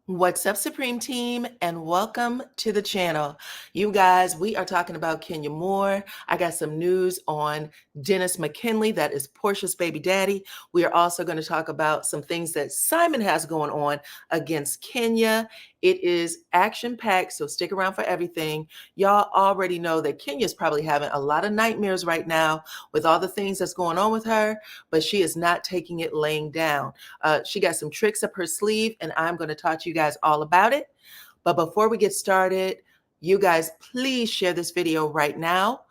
What's up, Supreme Team, and welcome to the channel. You guys, we are talking about Kenya Moore. I got some news on Dennis McKinley, that is Portia's baby daddy. We are also going to talk about some things that Simon has going on against Kenya. It is action-packed, so stick around for everything. Y'all already know that Kenya's probably having a lot of nightmares right now with all the things that's going on with her, but she is not taking it laying down. She got some tricks up her sleeve, and I'm going to talk to you guys all about it. But before we get started, you guys, please share this video right now.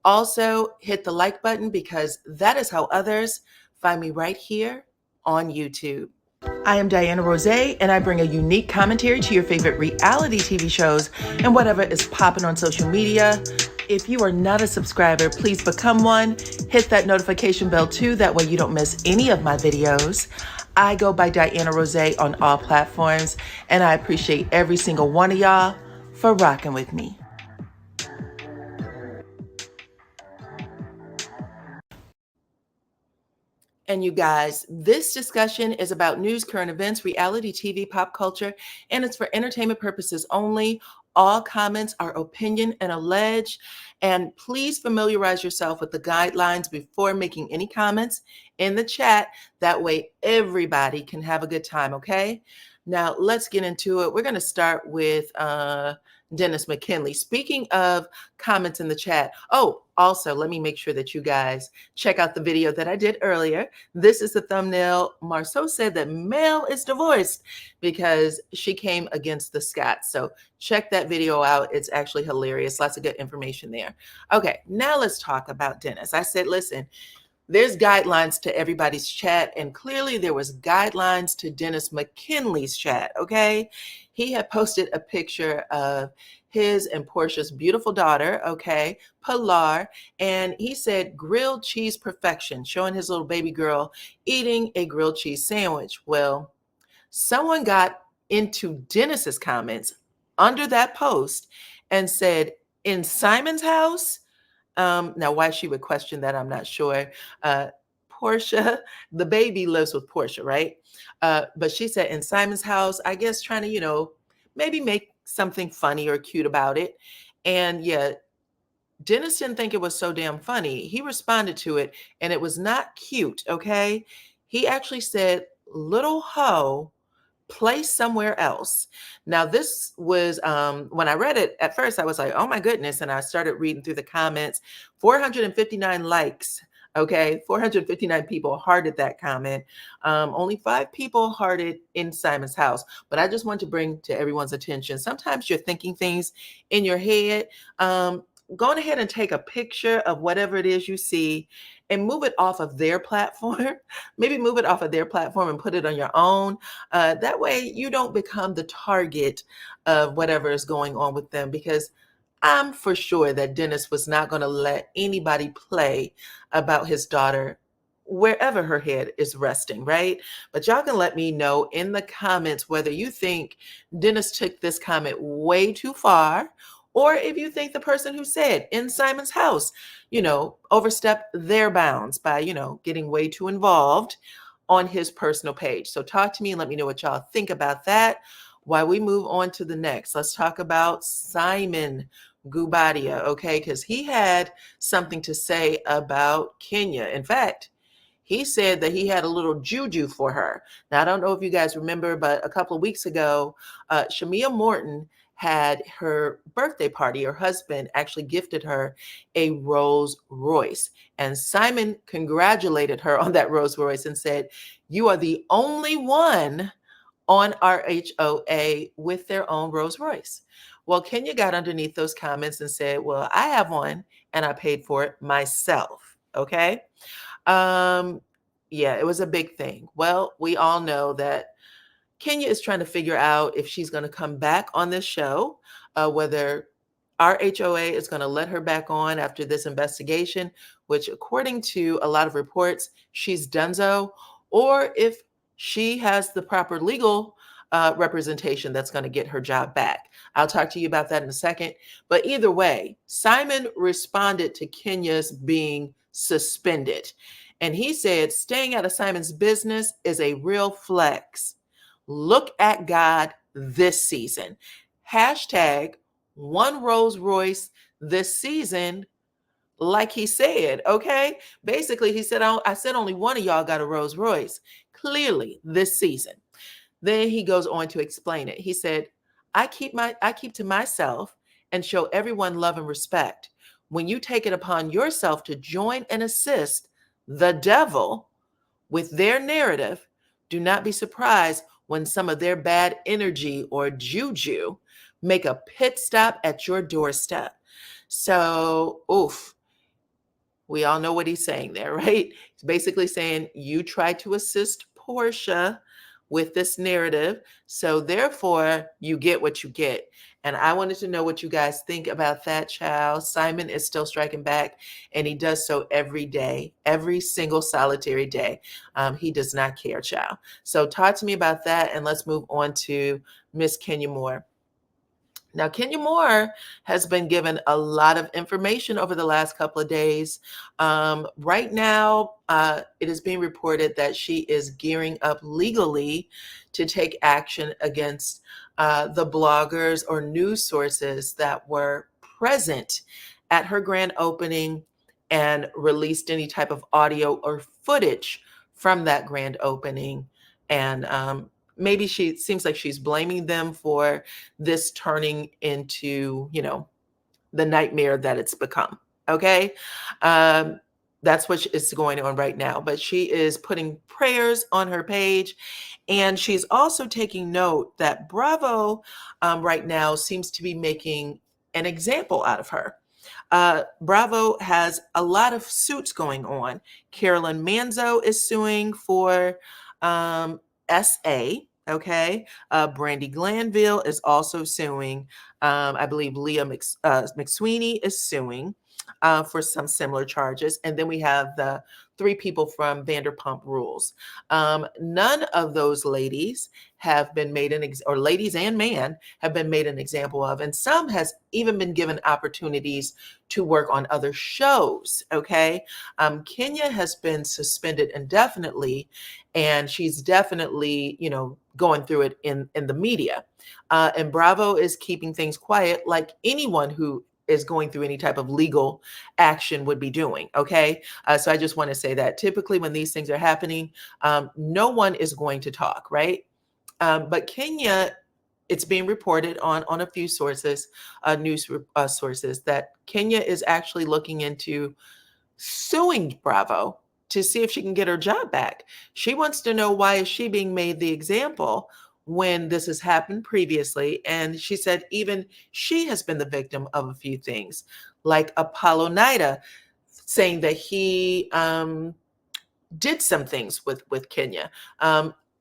Also, hit the like button because that is how others find me right here on YouTube. I am DYANAROZAY, and I bring a unique commentary to your favorite reality TV shows and whatever is popping on social media. If you are not a subscriber, please become one. Hit that notification bell too, that way you don't miss any of my videos. I go by DYANAROZAY on all platforms, and I appreciate every single one of y'all for rocking with me. And you guys, this discussion is about news, current events, reality TV, pop culture, and it's for entertainment purposes only. All comments are opinion and alleged. And please familiarize yourself with the guidelines before making any comments in the chat. That way everybody can have a good time, okay? Now let's get into it. We're going to start with Dennis McKinley. Speaking of comments in the chat, oh, also, let me make sure that you guys check out the video that I did earlier. This is the thumbnail. Marceau said that Mel is divorced because she came against the Scots. So check that video out. It's actually hilarious. Lots of good information there. Okay, now let's talk about Dennis. I said, listen, there's guidelines to everybody's chat, and clearly there was guidelines to Dennis McKinley's chat, okay? He had posted a picture of his and Portia's beautiful daughter, okay, Pilar, and he said grilled cheese perfection, showing his little baby girl eating a grilled cheese sandwich. Well, someone got into Dennis's comments under that post and said, in Simon's house? Now, why she would question that, I'm not sure. Portia, the baby lives with Portia, right? But she said in Simon's house, I guess trying to, maybe make something funny or cute about it. And yeah, Dennis didn't think it was so damn funny. He responded to it, and it was not cute, okay? He actually said, little hoe, play somewhere else. Now, this was, when I read it, at first I was like, oh my goodness. And I started reading through the comments, 459 likes. Okay, 459 people hearted that comment. Only 5 people hearted in Simon's house. But I just want to bring to everyone's attention, sometimes you're thinking things in your head. Go ahead and take a picture of whatever it is you see and move it off of their platform. Maybe move it off of their platform and put it on your own. That way you don't become the target of whatever is going on with them, because I'm for sure that Dennis was not going to let anybody play about his daughter wherever her head is resting, right? But y'all can let me know in the comments whether you think Dennis took this comment way too far, or if you think the person who said in Simon's house, overstepped their bounds by, getting way too involved on his personal page. So talk to me and let me know what y'all think about that. While we move on to the next, let's talk about Simon Guobadia, okay? Because he had something to say about Kenya. In fact, he said that he had a little juju for her. Now, I don't know if you guys remember, but a couple of weeks ago, Shamia Morton had her birthday party. Her husband actually gifted her a Rolls Royce. And Simon congratulated her on that Rolls Royce and said, you are the only one on RHOA with their own Rolls Royce. Well, Kenya got underneath those comments and said, well, I have one and I paid for it myself. Okay. Yeah, it was a big thing. Well, we all know that Kenya is trying to figure out if she's going to come back on this show, whether RHOA is going to let her back on after this investigation, which according to a lot of reports, she's donezo, or if she has the proper legal representation that's going to get her job back. I'll talk to you about that in a second. But either way, Simon responded to Kenya's being suspended. And he said, staying out of Simon's business is a real flex. Look at God this season. Hashtag one Rolls Royce this season, like he said, okay? Basically, he said, I said only one of y'all got a Rolls Royce, clearly this season. Then he goes on to explain it. He said, I keep to myself and show everyone love and respect. When you take it upon yourself to join and assist the devil with their narrative, do not be surprised when some of their bad energy or juju make a pit stop at your doorstep. So, oof, we all know what he's saying there, right? He's basically saying you try to assist Portia with this narrative, so therefore you get what you get. And I wanted to know what you guys think about that, child. Simon is still striking back, and he does so every day, every single solitary day. He does not care, child. So talk to me about that, and let's move on to Miss Kenya Moore. Now, Kenya Moore has been given a lot of information over the last couple of days. Right now, it is being reported that she is gearing up legally to take action against the bloggers or news sources that were present at her grand opening and released any type of audio or footage from that grand opening. And maybe she seems like she's blaming them for this turning into, the nightmare that it's become. Okay. Um, that's what is going on right now. But she is putting prayers on her page. And she's also taking note that Bravo right now seems to be making an example out of her. Bravo has a lot of suits going on. Carolyn Manzo is suing for SA. Okay. Brandy Glanville is also suing. I believe Leah McSweeney is suing for some similar charges. And then we have the three people from Vanderpump Rules. None of those ladies have been made or ladies and man have been made an example of. And some has even been given opportunities to work on other shows. Okay. Kenya has been suspended indefinitely, and she's definitely, going through it in the media. And Bravo is keeping things quiet like anyone who is going through any type of legal action would be doing. Okay. So I just want to say that typically when these things are happening, no one is going to talk, right? But Kenya, it's being reported on a few sources, news sources, that Kenya is actually looking into suing Bravo to see if she can get her job back. She wants to know, why is she being made the example when this has happened previously? And she said even she has been the victim of a few things, like Apollo Nida saying that he did some things with Kenya.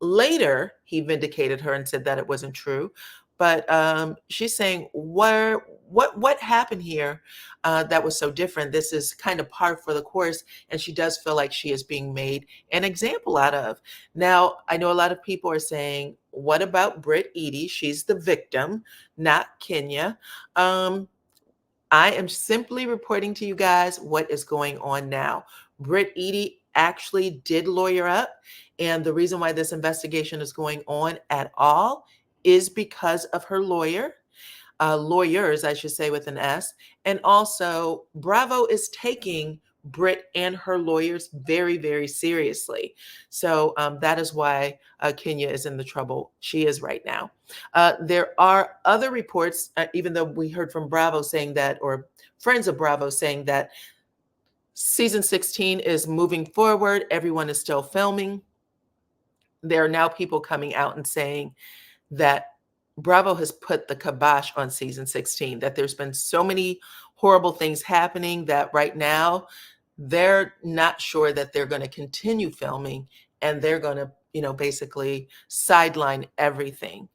Later, he vindicated her and said that it wasn't true. But she's saying, what happened here that was so different? This is kind of par for the course, and she does feel like she is being made an example out of. Now, I know a lot of people are saying, what about Britt Eady? She's the victim, not Kenya. I am simply reporting to you guys what is going on now. Britt Eady actually did lawyer up, and the reason why this investigation is going on at all is because of her lawyers, I should say, with an S. And also, Bravo is taking Britt and her lawyers very, very seriously. So that is why Kenya is in the trouble she is right now. There are other reports, even though we heard from Bravo saying that, or friends of Bravo saying that season 16 is moving forward. Everyone is still filming. There are now people coming out and saying that Bravo has put the kibosh on season 16, that there's been so many horrible things happening that right now they're not sure that they're going to continue filming, and they're going to, basically sideline everything.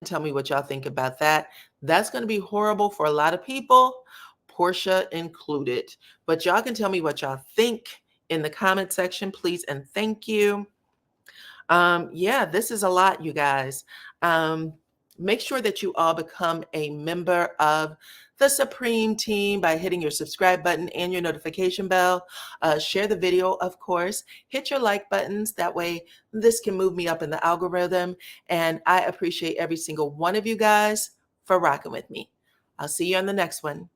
Tell me what y'all think about that. That's going to be horrible for a lot of people, Portia included. But y'all can tell me what y'all think in the comment section, please, and thank you. Yeah, this is a lot, you guys. Make sure that you all become a member of the Supreme Team by hitting your subscribe button and your notification bell. Share the video, of course. Hit your like buttons. That way, this can move me up in the algorithm. And I appreciate every single one of you guys for rocking with me. I'll see you on the next one.